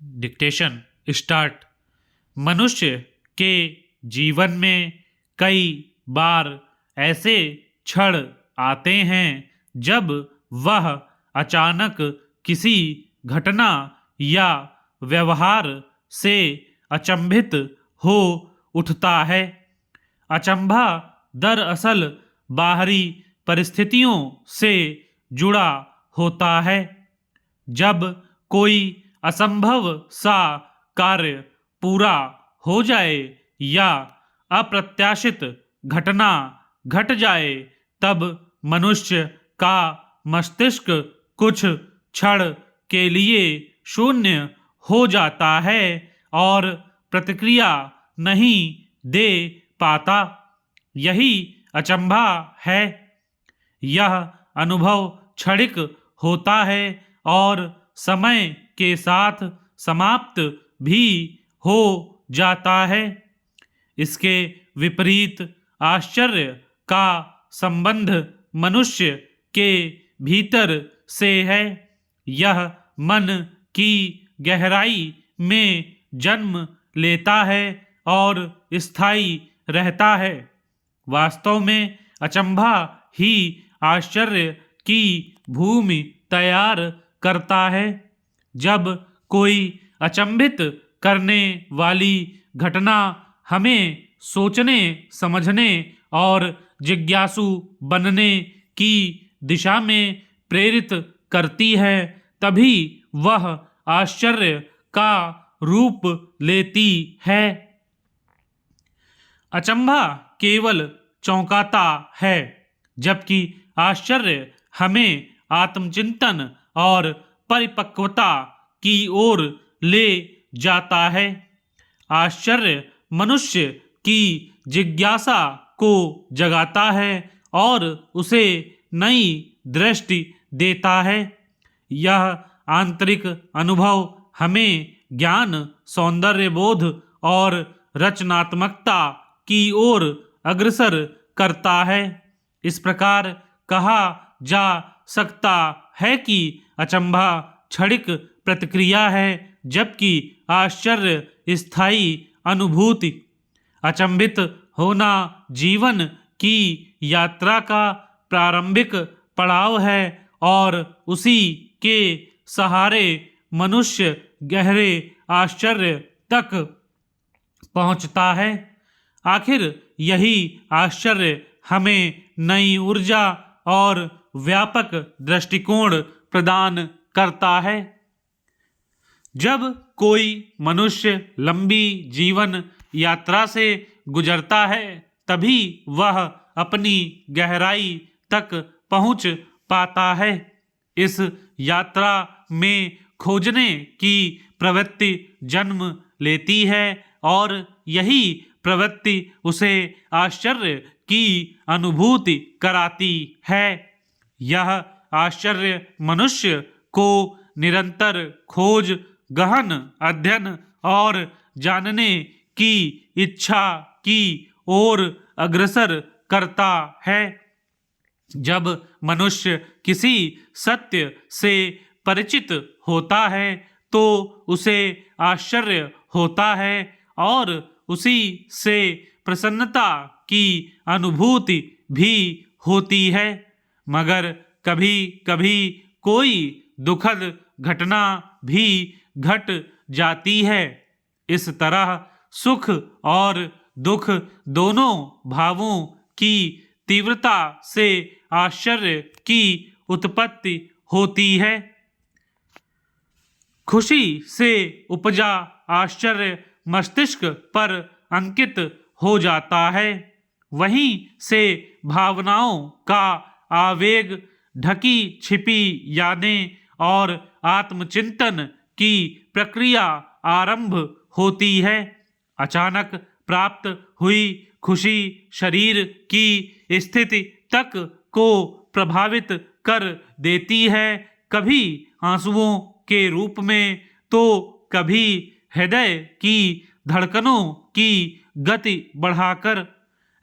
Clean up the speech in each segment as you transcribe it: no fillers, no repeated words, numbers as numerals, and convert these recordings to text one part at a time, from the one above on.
Dictation start. मनुष्य के जीवन में कई बार ऐसे क्षण आते हैं जब वह अचानक किसी घटना या व्यवहार से अचंभित हो उठता है। अचंभा दरअसल बाहरी परिस्थितियों से जुड़ा होता है। जब कोई असंभव सा कार्य पूरा हो जाए या अप्रत्याशित घटना घट जाए तब मनुष्य का मस्तिष्क कुछ क्षण के लिए शून्य हो जाता है और प्रतिक्रिया नहीं दे पाता। यही अचंभा है। यह अनुभव क्षणिक होता है और समय के साथ समाप्त भी हो जाता है। इसके विपरीत आश्चर्य का संबंध मनुष्य के भीतर से है। यह मन की गहराई में जन्म लेता है और स्थायी रहता है। वास्तव में अचंभा ही आश्चर्य की भूमि तैयार करता है। जब कोई अचंभित करने वाली घटना हमें सोचने, समझने और जिज्ञासु बनने की दिशा में प्रेरित करती है, तभी वह आश्चर्य का रूप लेती है। अचंभा केवल चौंकाता है, जबकि आश्चर्य हमें आत्मचिंतन और परिपक्वता की ओर ले जाता है। आश्चर्य मनुष्य की जिज्ञासा को जगाता है और उसे नई दृष्टि देता है। यह आंतरिक अनुभव हमें ज्ञान, सौंदर्य बोध और रचनात्मकता की ओर अग्रसर करता है। इस प्रकार कहा जा सकता है कि अचंभा क्षणिक प्रतिक्रिया है, जबकि आश्चर्य स्थायी अनुभूति। अचंभित होना जीवन की यात्रा का प्रारंभिक पड़ाव है और उसी के सहारे मनुष्य गहरे आश्चर्य तक पहुंचता है। आखिर यही आश्चर्य हमें नई ऊर्जा और व्यापक दृष्टिकोण प्रदान करता है। जब कोई मनुष्य लंबी जीवन यात्रा से गुजरता है, तभी वह अपनी गहराई तक पहुंच पाता है। इस यात्रा में खोजने की प्रवृत्ति जन्म लेती है और यही प्रवृत्ति उसे आश्चर्य की अनुभूति कराती है। यह आश्चर्य मनुष्य को निरंतर खोज, गहन अध्ययन और जानने की इच्छा की ओर अग्रसर करता है। जब मनुष्य किसी सत्य से परिचित होता है तो उसे आश्चर्य होता है और उसी से प्रसन्नता की अनुभूति भी होती है। मगर कभी कभी कोई दुखद घटना भी घट जाती है। इस तरह सुख और दुख दोनों भावों की तीव्रता से आश्चर्य की उत्पत्ति होती है। खुशी से उपजा आश्चर्य मस्तिष्क पर अंकित हो जाता है। वहीं से भावनाओं का आवेग, ढकी छिपी यादें और आत्मचिंतन की प्रक्रिया आरंभ होती है। अचानक प्राप्त हुई खुशी शरीर की स्थिति तक को प्रभावित कर देती है, कभी आंसुओं के रूप में तो कभी हृदय की धड़कनों की गति बढ़ाकर।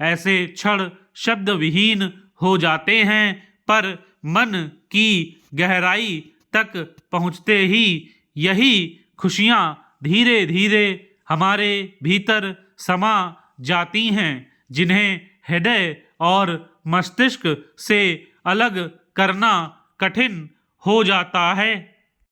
ऐसे क्षण शब्द विहीन हो जाते हैं, पर मन की गहराई तक पहुँचते ही यही खुशियाँ धीरे धीरे हमारे भीतर समा जाती हैं, जिन्हें हृदय और मस्तिष्क से अलग करना कठिन हो जाता है।